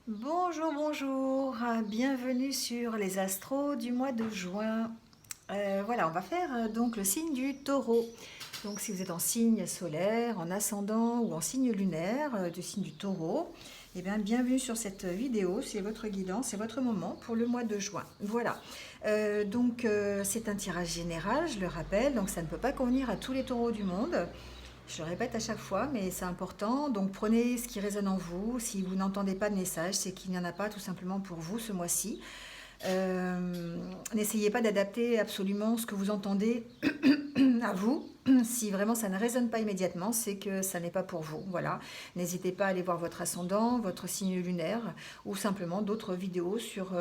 Bonjour, bonjour, bienvenue sur les astros du mois de juin. Voilà, on va faire donc le signe du taureau. Donc si vous êtes en signe solaire, en ascendant ou en signe lunaire du signe du taureau, eh bien bienvenue sur cette vidéo, c'est votre guidance, c'est votre moment pour le mois de juin. Voilà, c'est un tirage général, je le rappelle, donc ça ne peut pas convenir à tous les taureaux du monde. Je le répète à chaque fois, mais c'est important. Donc prenez ce qui résonne en vous. Si vous n'entendez pas de message, c'est qu'il n'y en a pas tout simplement pour vous ce mois-ci. N'essayez pas d'adapter absolument ce que vous entendez à vous. Si vraiment ça ne résonne pas immédiatement, c'est que ça n'est pas pour vous. Voilà. N'hésitez pas à aller voir votre ascendant, votre signe lunaire ou simplement d'autres vidéos sur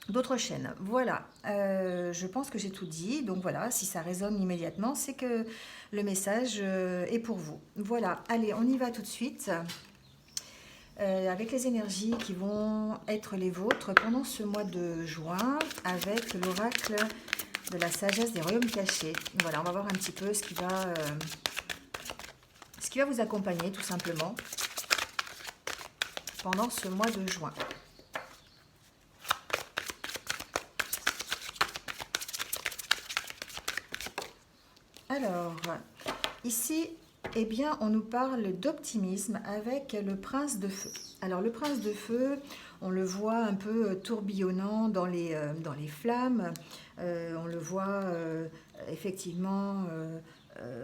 d'autres chaînes. Voilà, je pense que j'ai tout dit. Donc voilà, si ça résonne immédiatement, c'est que le message est pour vous. Voilà, allez, on y va tout de suite avec les énergies qui vont être les vôtres pendant ce mois de juin avec l'oracle de la sagesse des royaumes cachés. Voilà, on va voir un petit peu ce qui va vous accompagner tout simplement pendant ce mois de juin. Alors, ici, eh bien, on nous parle d'optimisme avec le prince de feu. Alors, le prince de feu, on le voit un peu tourbillonnant dans les flammes. On le voit effectivement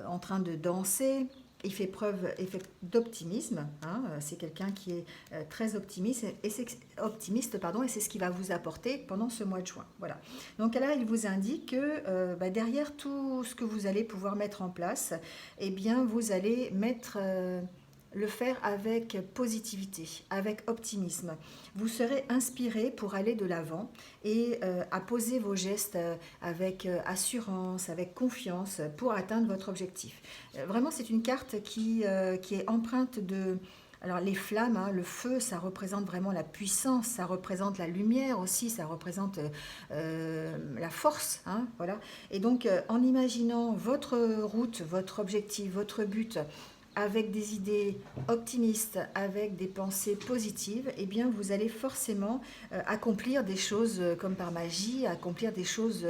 en train de danser. Il fait preuve d'optimisme. Hein. C'est quelqu'un qui est très optimiste et c'est ce qui va vous apporter pendant ce mois de juin. Voilà. Donc là, il vous indique que derrière tout ce que vous allez pouvoir mettre en place, eh bien, vous allez le faire avec positivité, avec optimisme. Vous serez inspiré pour aller de l'avant et à poser vos gestes avec assurance, avec confiance pour atteindre votre objectif. Vraiment, c'est une carte qui est empreinte de... Alors les flammes, hein, le feu, ça représente vraiment la puissance, ça représente la lumière aussi, ça représente la force, hein, voilà. Et donc en imaginant votre route, votre objectif, votre but, avec des idées optimistes, avec des pensées positives, eh bien vous allez forcément accomplir des choses comme par magie, accomplir des choses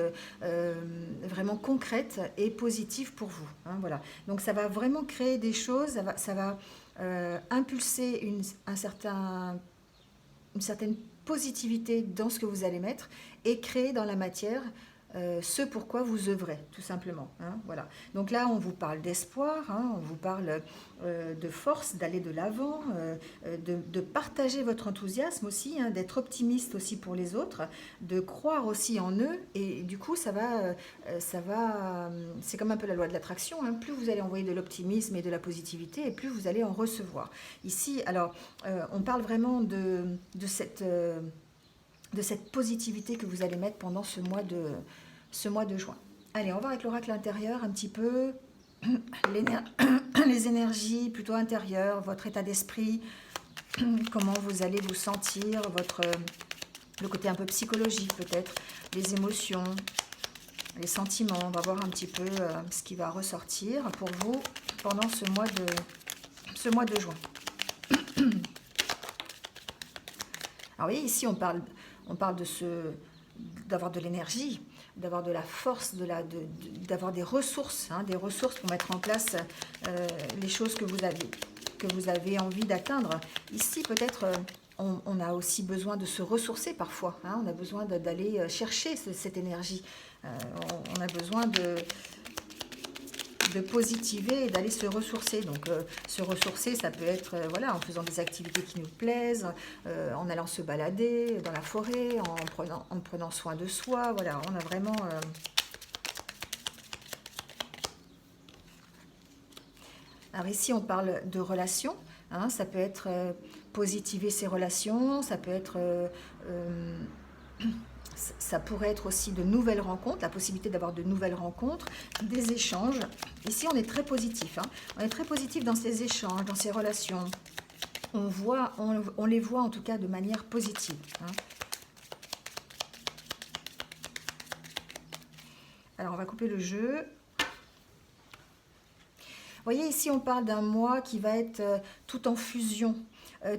vraiment concrètes et positives pour vous. Hein, voilà. Donc ça va vraiment créer des choses, ça va impulser une certaine positivité dans ce que vous allez mettre et créer dans la matière ce pourquoi vous œuvrez, tout simplement. Hein, voilà. Donc là, on vous parle d'espoir, hein, on vous parle de force, d'aller de l'avant, de partager votre enthousiasme aussi, hein, d'être optimiste aussi pour les autres, de croire aussi en eux. Et du coup, c'est comme un peu la loi de l'attraction. Hein, plus vous allez envoyer de l'optimisme et de la positivité, et plus vous allez en recevoir. Ici, alors, on parle vraiment de cette positivité que vous allez mettre pendant ce mois de juin. Allez, on va voir avec l'oracle intérieur un petit peu les énergies plutôt intérieures, votre état d'esprit, comment vous allez vous sentir, le côté un peu psychologique peut-être, les émotions, les sentiments. On va voir un petit peu ce qui va ressortir pour vous pendant ce mois de juin. Alors oui, ici on parle d'avoir de l'énergie, d'avoir de la force, d'avoir des ressources, hein, des ressources pour mettre en place les choses que vous avez envie d'atteindre. Ici peut-être on a aussi besoin de se ressourcer parfois, hein, on a besoin d'aller chercher cette énergie, on a besoin de positiver et d'aller se ressourcer. Donc se ressourcer, ça peut être voilà, en faisant des activités qui nous plaisent, en allant se balader dans la forêt, en prenant soin de soi. Voilà, on a vraiment... Alors ici, on parle de relations. Hein, ça peut être positiver ses relations, ça peut être... ça pourrait être aussi de nouvelles rencontres, la possibilité d'avoir de nouvelles rencontres, des échanges. Ici, on est très positif. Hein. On est très positif dans ces échanges, dans ces relations. On les voit en tout cas de manière positive. Hein. Alors, on va couper le jeu. voyez, ici, on parle d'un mois qui va être tout en fusion,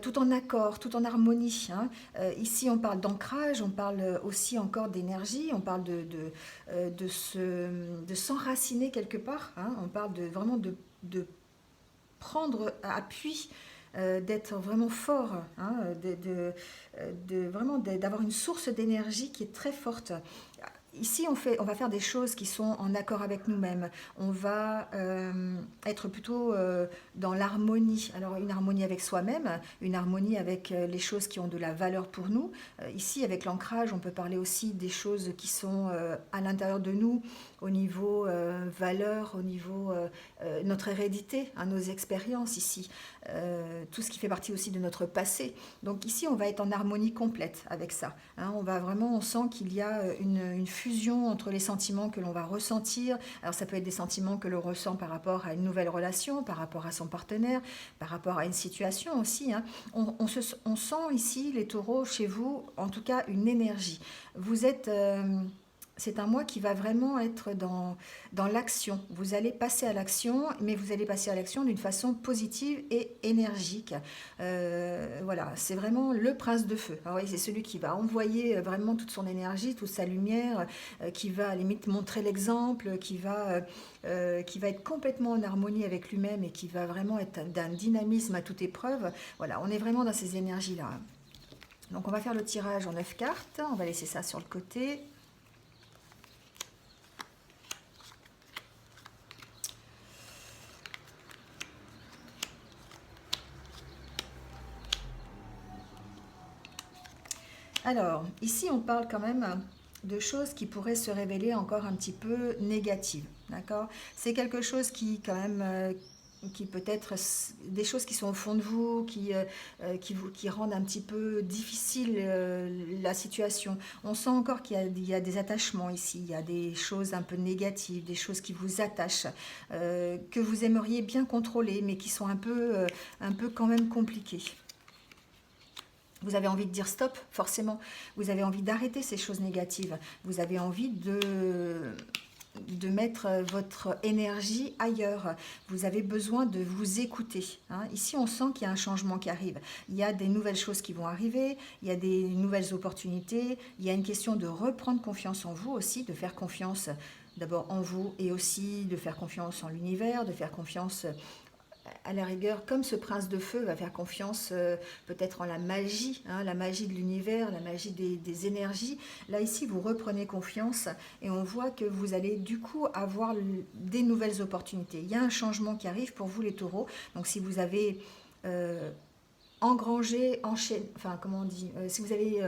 tout en accord, tout en harmonie, hein. Ici, on parle d'ancrage, on parle aussi encore d'énergie, on parle de s'enraciner quelque part, hein. On parle vraiment de prendre appui, d'être vraiment fort, hein, vraiment d'avoir une source d'énergie qui est très forte. Ici, on va faire des choses qui sont en accord avec nous-mêmes. On va être plutôt dans l'harmonie. Alors, une harmonie avec soi-même, une harmonie avec les choses qui ont de la valeur pour nous. Ici, avec l'ancrage, on peut parler aussi des choses qui sont à l'intérieur de nous, au niveau valeur, au niveau notre hérédité, hein, nos expériences ici, tout ce qui fait partie aussi de notre passé. Donc ici, on va être en harmonie complète avec ça, hein. On sent qu'il y a une fusion entre les sentiments que l'on va ressentir. Alors ça peut être des sentiments que l'on ressent par rapport à une nouvelle relation, par rapport à son partenaire, par rapport à une situation aussi, hein. On sent ici, les taureaux, chez vous, en tout cas, une énergie. Vous êtes... c'est un mois qui va vraiment être dans l'action. Vous allez passer à l'action, mais vous allez passer à l'action d'une façon positive et énergique. Voilà, c'est vraiment le prince de feu. Alors, oui, c'est celui qui va envoyer vraiment toute son énergie, toute sa lumière, qui va à la limite montrer l'exemple, qui va être complètement en harmonie avec lui-même et qui va vraiment être d'un dynamisme à toute épreuve. Voilà, on est vraiment dans ces énergies-là. Donc on va faire le tirage en 9 cartes, on va laisser ça sur le côté. Alors, ici, on parle quand même de choses qui pourraient se révéler encore un petit peu négatives, d'accord? C'est quelque chose qui, quand même, qui peut être des choses qui sont au fond de vous, qui rendent un petit peu difficile la situation. On sent encore qu'il y a des attachements ici, il y a des choses un peu négatives, des choses qui vous attachent, que vous aimeriez bien contrôler, mais qui sont un peu quand même compliquées. Vous avez envie de dire stop, forcément. Vous avez envie d'arrêter ces choses négatives. Vous avez envie de mettre votre énergie ailleurs. Vous avez besoin de vous écouter, hein. Ici, on sent qu'il y a un changement qui arrive. Il y a des nouvelles choses qui vont arriver, il y a des nouvelles opportunités, il y a une question de reprendre confiance en vous aussi, de faire confiance d'abord en vous et aussi de faire confiance en l'univers, de faire confiance à la rigueur, comme ce prince de feu va faire confiance peut-être en la magie, hein, la magie de l'univers, la magie des énergies. Là, ici, vous reprenez confiance et on voit que vous allez du coup avoir des nouvelles opportunités. Il y a un changement qui arrive pour vous, les taureaux. Donc, si vous avez engrangé, enfin, comment on dit, si vous avez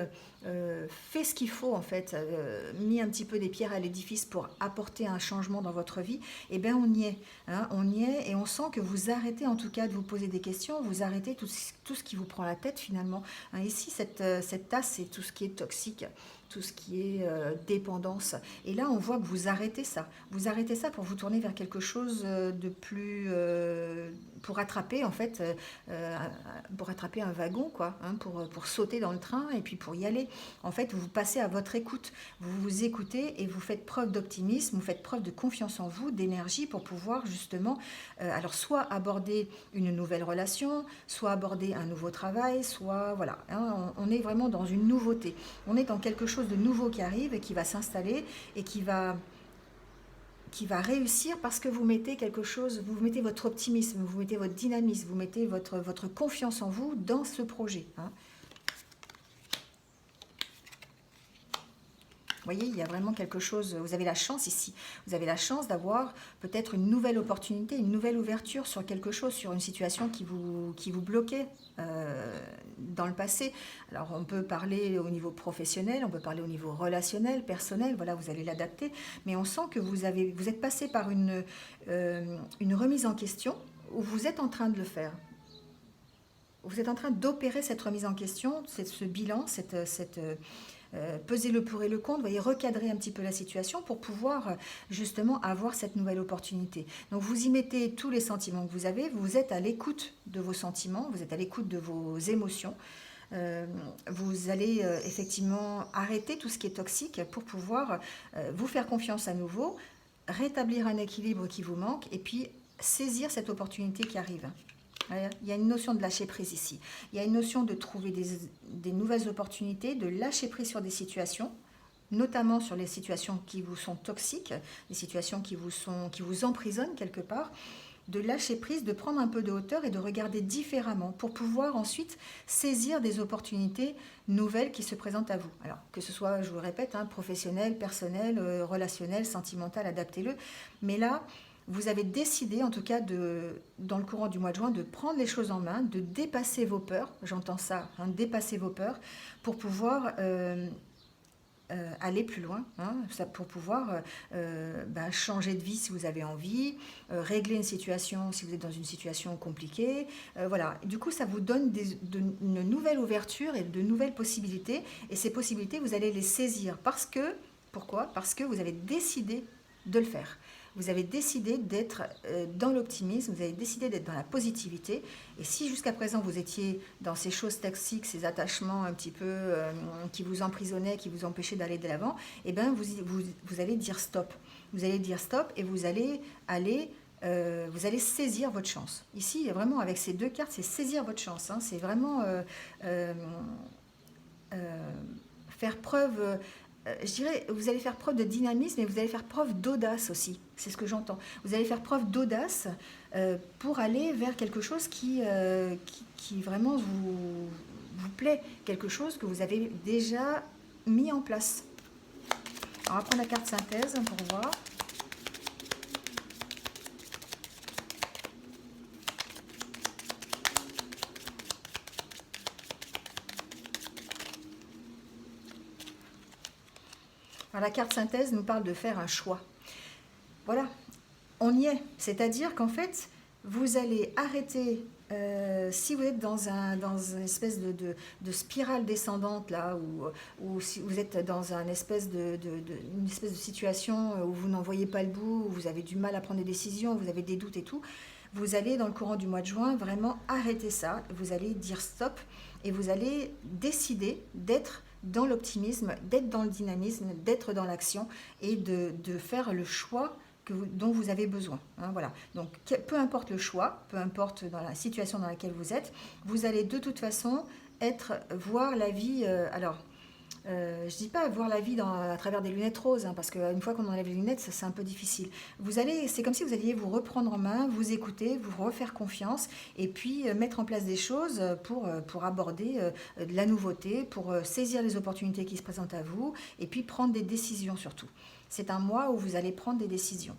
fait ce qu'il faut, en fait, mis un petit peu des pierres à l'édifice pour apporter un changement dans votre vie, eh bien, on y est, hein, on y est et on sent que vous arrêtez en tout cas de vous poser des questions, vous arrêtez tout ce qui vous prend la tête finalement, hein. Ici, cette tasse, c'est tout ce qui est toxique, tout ce qui est dépendance. Et là, on voit que vous arrêtez ça. Vous arrêtez ça pour vous tourner vers quelque chose de plus... pour attraper, en fait, pour attraper un wagon, quoi, hein, pour sauter dans le train et puis pour y aller. En fait, vous passez à votre écoute. Vous vous écoutez et vous faites preuve d'optimisme, vous faites preuve de confiance en vous, d'énergie pour pouvoir justement, alors soit aborder une nouvelle relation, soit aborder un nouveau travail, soit, voilà, hein, on est vraiment dans une nouveauté. On est dans quelque chose de nouveau qui arrive et qui va s'installer et qui va réussir parce que vous mettez quelque chose, vous mettez votre optimisme, vous mettez votre dynamisme, vous mettez votre confiance en vous dans ce projet, hein. Vous voyez, il y a vraiment quelque chose, vous avez la chance ici, vous avez la chance d'avoir peut-être une nouvelle opportunité, une nouvelle ouverture sur quelque chose, sur une situation qui vous bloquait dans le passé. Alors on peut parler au niveau professionnel, on peut parler au niveau relationnel, personnel, voilà, vous allez l'adapter, mais on sent que vous êtes passé par une remise en question, où vous êtes en train de le faire. Vous êtes en train d'opérer cette remise en question, ce bilan, peser le pour et le contre, vous voyez, recadrer un petit peu la situation pour pouvoir justement avoir cette nouvelle opportunité. Donc vous y mettez tous les sentiments que vous avez, vous êtes à l'écoute de vos sentiments, vous êtes à l'écoute de vos émotions. Vous allez effectivement arrêter tout ce qui est toxique pour pouvoir vous faire confiance à nouveau, rétablir un équilibre qui vous manque et puis saisir cette opportunité qui arrive. Il y a une notion de lâcher prise ici. Il y a une notion de trouver des nouvelles opportunités, de lâcher prise sur des situations, notamment sur les situations qui vous sont toxiques, les situations qui vous emprisonnent quelque part, de lâcher prise, de prendre un peu de hauteur et de regarder différemment pour pouvoir ensuite saisir des opportunités nouvelles qui se présentent à vous. Alors, que ce soit, je vous le répète, professionnel, personnel, relationnel, sentimental, adaptez-le. Mais là, vous avez décidé, en tout cas, dans le courant du mois de juin, de prendre les choses en main, de dépasser vos peurs, j'entends ça, dépasser vos peurs, pour pouvoir aller plus loin, pour pouvoir changer de vie si vous avez envie, régler une situation si vous êtes dans une situation compliquée. Voilà. Du coup, ça vous donne une nouvelle ouverture et de nouvelles possibilités. Et ces possibilités, vous allez les saisir. Pourquoi ? Parce que vous avez décidé de le faire. Vous avez décidé d'être dans l'optimisme, vous avez décidé d'être dans la positivité. Et si jusqu'à présent vous étiez dans ces choses toxiques, ces attachements un petit peu qui vous emprisonnaient, qui vous empêchaient d'aller de l'avant, eh bien vous allez dire stop. Vous allez dire stop et vous allez saisir votre chance. Ici, vraiment, avec ces deux cartes, c'est saisir votre chance. C'est vraiment faire preuve... je dirais, vous allez faire preuve de dynamisme et vous allez faire preuve d'audace aussi. C'est ce que j'entends. Vous allez faire preuve d'audace pour aller vers quelque chose qui vraiment vous plaît, quelque chose que vous avez déjà mis en place. Alors, on va prendre la carte synthèse pour voir. Alors, la carte synthèse nous parle de faire un choix. Voilà, on y est. C'est-à-dire qu'en fait, vous allez arrêter, si vous êtes dans une espèce de spirale descendante, là, ou si vous êtes dans une espèce de situation où vous n'en voyez pas le bout, où vous avez du mal à prendre des décisions, vous avez des doutes et tout, vous allez, dans le courant du mois de juin, vraiment arrêter ça. Vous allez dire stop et vous allez décider d'être dans l'optimisme, d'être dans le dynamisme, d'être dans l'action et de faire le choix dont vous avez besoin. Voilà. Donc, peu importe le choix, peu importe dans la situation dans laquelle vous êtes, vous allez de toute façon voir la vie... je ne dis pas voir la vie à travers des lunettes roses, parce qu'une fois qu'on enlève les lunettes, c'est un peu difficile. C'est comme si vous alliez vous reprendre en main, vous écouter, vous refaire confiance, et puis mettre en place des choses pour aborder de la nouveauté, pour saisir les opportunités qui se présentent à vous, et puis prendre des décisions surtout. C'est un mois où vous allez prendre des décisions,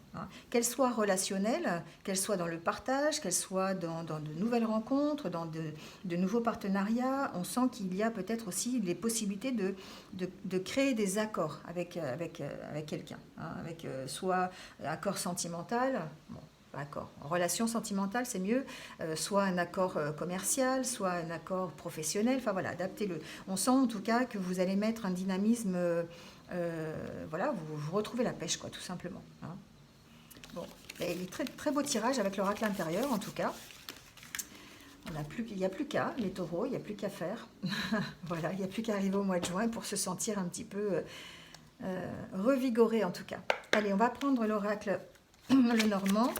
qu'elles soient relationnelles, qu'elles soient dans le partage, qu'elles soient dans de nouvelles rencontres, dans de nouveaux partenariats. On sent qu'il y a peut-être aussi les possibilités de créer des accords avec quelqu'un, avec soit accord sentimental, accord. En relation sentimentale, c'est mieux, soit un accord commercial, soit un accord professionnel, enfin voilà, adaptez-le. On sent en tout cas que vous allez mettre un dynamisme... voilà, vous retrouvez la pêche, quoi, tout simplement. Bon, et très, très beau tirage avec l'oracle intérieur, en tout cas. Il n'y a plus qu'à, les taureaux, il n'y a plus qu'à faire. Voilà, il n'y a plus qu'à arriver au mois de juin pour se sentir un petit peu revigoré, en tout cas. Allez, on va prendre l'oracle le normand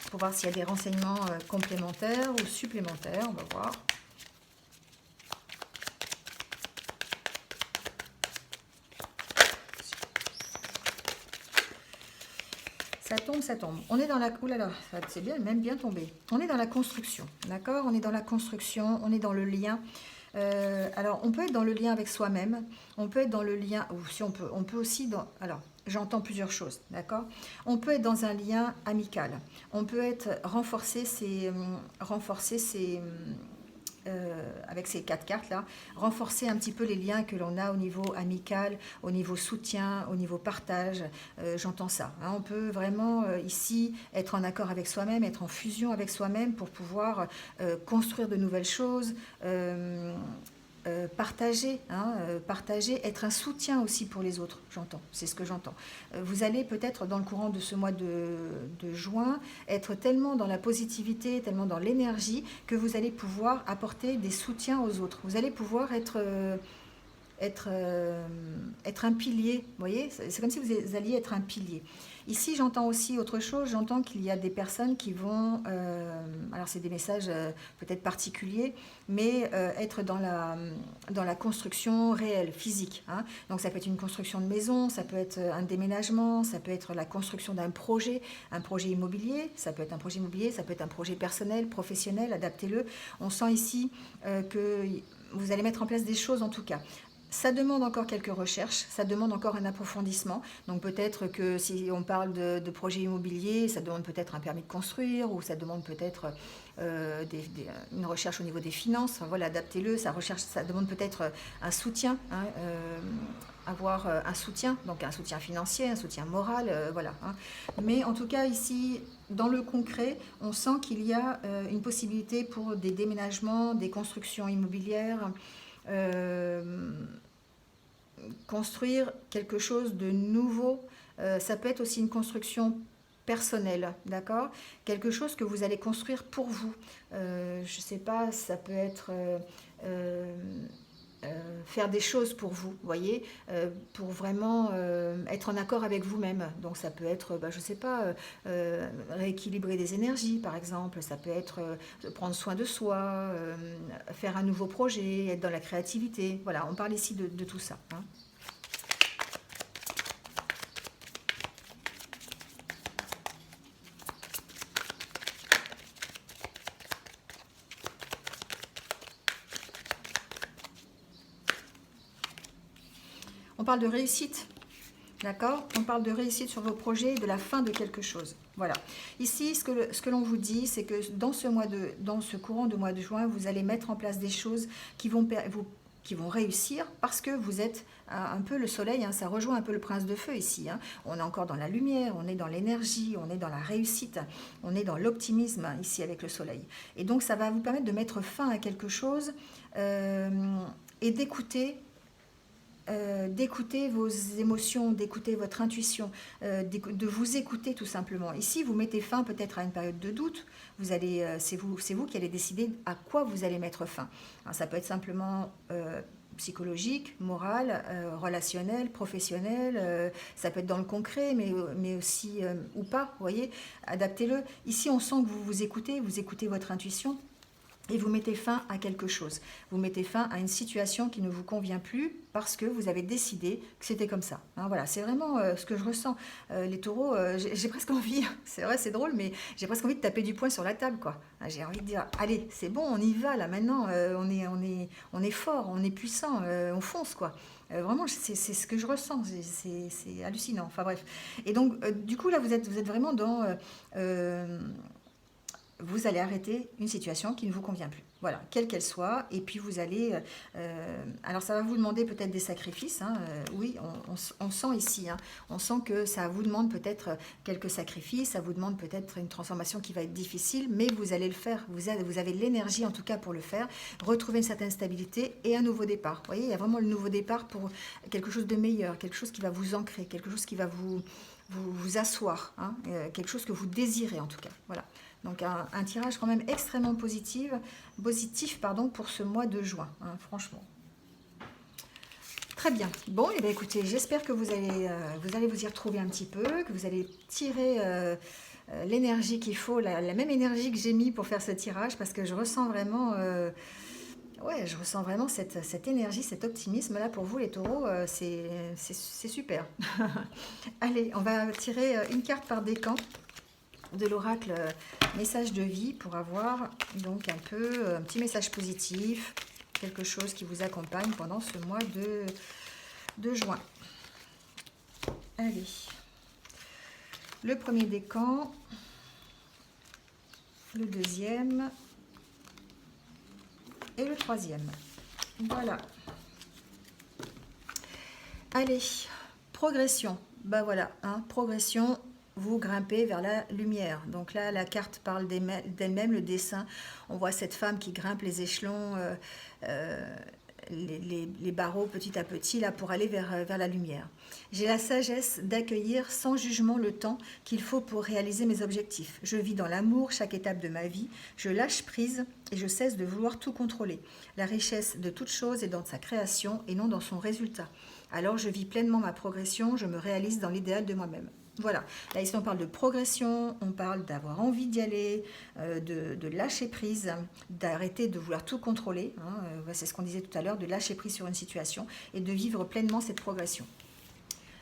pour voir s'il y a des renseignements complémentaires ou supplémentaires, on va voir. Ça tombe. On est dans la... Ouh là là, c'est bien, même bien tombé. On est dans la construction, d'accord ? On est dans la construction, on est dans le lien. Alors, on peut être dans le lien avec soi-même, on peut être dans le lien... Ou si on peut aussi... Alors, j'entends plusieurs choses, d'accord ? On peut être dans un lien amical. On peut être renforcer ses avec ces 4 cartes là, renforcer un petit peu les liens que l'on a au niveau amical, au niveau soutien, au niveau partage, j'entends ça. On peut vraiment ici être en accord avec soi-même, être en fusion avec soi-même pour pouvoir construire de nouvelles choses, partager, être un soutien aussi pour les autres, j'entends, c'est ce que j'entends. Vous allez peut-être dans le courant de ce mois de juin être tellement dans la positivité, tellement dans l'énergie que vous allez pouvoir apporter des soutiens aux autres. Vous allez pouvoir être être un pilier, vous voyez, c'est comme si vous alliez être un pilier. Ici, j'entends aussi autre chose, j'entends qu'il y a des personnes qui vont, alors c'est des messages peut-être particuliers, mais être dans la construction réelle, physique, hein. Donc ça peut être une construction de maison, ça peut être un déménagement, ça peut être la construction d'un projet, un projet immobilier, ça peut être un projet immobilier, ça peut être un projet personnel, professionnel, adaptez-le. On sent ici que vous allez mettre en place des choses en tout cas. Ça demande encore quelques recherches, ça demande encore un approfondissement. Donc peut-être que si on parle de projets immobiliers, ça demande peut-être un permis de construire ou ça demande peut-être une recherche au niveau des finances. Enfin, voilà, adaptez-le. Ça demande peut-être un soutien, hein, avoir un soutien, donc un soutien financier, un soutien moral, voilà, hein. Mais en tout cas ici, dans le concret, on sent qu'il y a une possibilité pour des déménagements, des constructions immobilières. Euh, Construire quelque chose de nouveau, ça peut être aussi une construction personnelle, d'accord? Quelque chose que vous allez construire pour vous. Je ne sais pas, ça peut être faire des choses pour vous, voyez, pour vraiment être en accord avec vous-même. Donc ça peut être, je ne sais pas, rééquilibrer des énergies, par exemple. Ça peut être prendre soin de soi, faire un nouveau projet, être dans la créativité. Voilà, on parle ici de tout ça, hein. On parle de réussite, d'accord? On parle de réussite sur vos projets et de la fin de quelque chose. Voilà. Ici, ce que l'on vous dit, c'est que dans ce courant de mois de juin, vous allez mettre en place des choses qui vont réussir parce que vous êtes un peu le soleil, hein, ça rejoint un peu le prince de feu ici, hein. On est encore dans la lumière, on est dans l'énergie, on est dans la réussite, on est dans l'optimisme ici avec le soleil. Et donc ça va vous permettre de mettre fin à quelque chose et d'écouter vos émotions, d'écouter votre intuition, de vous écouter tout simplement. Ici, vous mettez fin peut-être à une période de doute. C'est vous qui allez décider à quoi vous allez mettre fin. Alors, ça peut être simplement psychologique, moral, relationnel, professionnel. Ça peut être dans le concret, mais aussi ou pas. Vous voyez, adaptez-le. Ici, on sent que vous écoutez votre intuition. Et vous mettez fin à quelque chose. Vous mettez fin à une situation qui ne vous convient plus parce que vous avez décidé que c'était comme ça, hein. Voilà, c'est vraiment ce que je ressens. Les taureaux, j'ai presque envie, c'est vrai, c'est drôle, mais j'ai presque envie de taper du poing sur la table, quoi. J'ai envie de dire, allez, c'est bon, on y va, là, maintenant, on est fort, on est puissant, on fonce, quoi. Vraiment, c'est ce que je ressens, c'est hallucinant. Enfin bref. Et donc, du coup, là, vous êtes vraiment dans... vous allez arrêter une situation qui ne vous convient plus. Voilà, quelle qu'elle soit. Et puis vous allez... alors ça va vous demander peut-être des sacrifices, hein. Oui, on sent ici, hein. On sent que ça vous demande peut-être quelques sacrifices, ça vous demande peut-être une transformation qui va être difficile, mais vous allez le faire. Vous avez l'énergie en tout cas pour le faire. Retrouver une certaine stabilité et un nouveau départ. Vous voyez, il y a vraiment le nouveau départ pour quelque chose de meilleur, quelque chose qui va vous ancrer, quelque chose qui va vous asseoir, hein. Quelque chose que vous désirez en tout cas. Voilà. Donc un tirage quand même extrêmement positif pour ce mois de juin, hein, franchement. Très bien. Bon, et bien écoutez, j'espère que vous allez vous y retrouver un petit peu, que vous allez tirer l'énergie qu'il faut, la même énergie que j'ai mis pour faire ce tirage, parce que je ressens vraiment... ouais, je ressens vraiment cette énergie, cet optimisme-là pour vous les taureaux, c'est super. Allez, on va tirer une carte par décan de l'oracle message de vie pour avoir donc un petit message positif, quelque chose qui vous accompagne pendant ce mois de juin. Allez, le premier décan, le deuxième et le troisième. Voilà. Allez, progression. Ben voilà, hein, progression. Vous grimpez vers la lumière. Donc là, la carte parle d'elle-même, le dessin. On voit cette femme qui grimpe les échelons. les barreaux petit à petit là pour aller vers la lumière. J'ai la sagesse d'accueillir sans jugement le temps qu'il faut pour réaliser mes objectifs. Je vis dans l'amour chaque étape de ma vie, je lâche prise et je cesse de vouloir tout contrôler. La richesse de toute chose est dans sa création et non dans son résultat. Alors je vis pleinement ma progression, je me réalise dans l'idéal de moi-même. Voilà, là ici on parle de progression, on parle d'avoir envie d'y aller, de lâcher prise, d'arrêter de vouloir tout contrôler, hein, c'est ce qu'on disait tout à l'heure, de lâcher prise sur une situation et de vivre pleinement cette progression.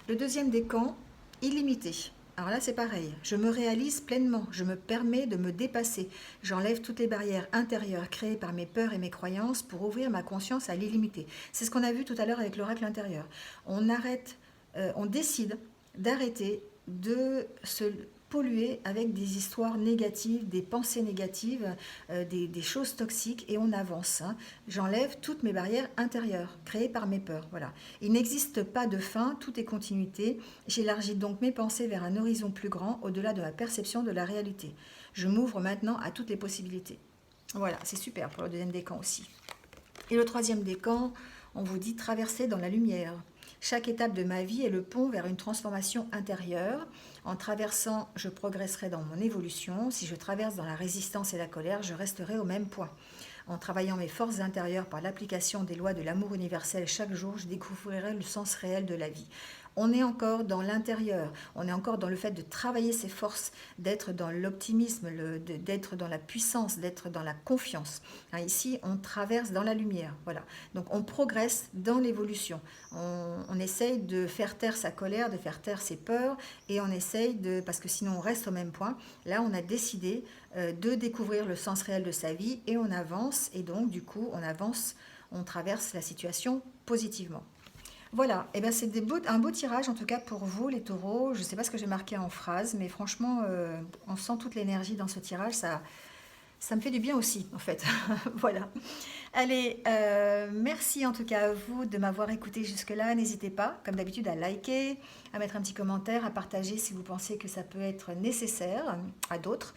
Le deuxième décan, illimité. Alors là c'est pareil, je me réalise pleinement, je me permets de me dépasser, j'enlève toutes les barrières intérieures créées par mes peurs et mes croyances pour ouvrir ma conscience à l'illimité. C'est ce qu'on a vu tout à l'heure avec l'oracle intérieur. On décide d'arrêter de se polluer avec des histoires négatives, des pensées négatives, des choses toxiques et on avance. Hein. J'enlève toutes mes barrières intérieures créées par mes peurs. Voilà. Il n'existe pas de fin, tout est continuité. J'élargis donc mes pensées vers un horizon plus grand, au-delà de ma perception de la réalité. Je m'ouvre maintenant à toutes les possibilités. Voilà, c'est super pour le deuxième décan aussi. Et le troisième décan, on vous dit traverser dans la lumière. Chaque étape de ma vie est le pont vers une transformation intérieure. En traversant, je progresserai dans mon évolution. Si je traverse dans la résistance et la colère, je resterai au même point. En travaillant mes forces intérieures par l'application des lois de l'amour universel chaque jour, je découvrirai le sens réel de la vie. On est encore dans l'intérieur, on est encore dans le fait de travailler ses forces, d'être dans l'optimisme, d'être dans la puissance, d'être dans la confiance. Hein, ici, on traverse dans la lumière. Voilà. Donc, on progresse dans l'évolution. On essaye de faire taire sa colère, de faire taire ses peurs, et on essaye de, parce que sinon on reste au même point. Là, on a décidé de découvrir le sens réel de sa vie, et on avance, et donc, du coup, on avance, on traverse la situation positivement. Voilà, et ben c'est un beau tirage en tout cas pour vous les taureaux. Je ne sais pas ce que j'ai marqué en phrase, mais franchement, on sent toute l'énergie dans ce tirage. Ça me fait du bien aussi en fait. Voilà. Allez, merci en tout cas à vous de m'avoir écouté jusque-là. N'hésitez pas, comme d'habitude, à liker, à mettre un petit commentaire, à partager si vous pensez que ça peut être nécessaire à d'autres.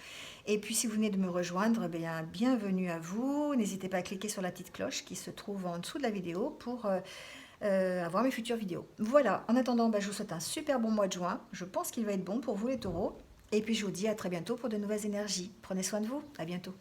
Et puis si vous venez de me rejoindre, eh bien, bienvenue à vous. N'hésitez pas à cliquer sur la petite cloche qui se trouve en dessous de la vidéo pour avoir mes futures vidéos. Voilà, en attendant, je vous souhaite un super bon mois de juin. Je pense qu'il va être bon pour vous les taureaux. Et puis je vous dis à très bientôt pour de nouvelles énergies. Prenez soin de vous, à bientôt.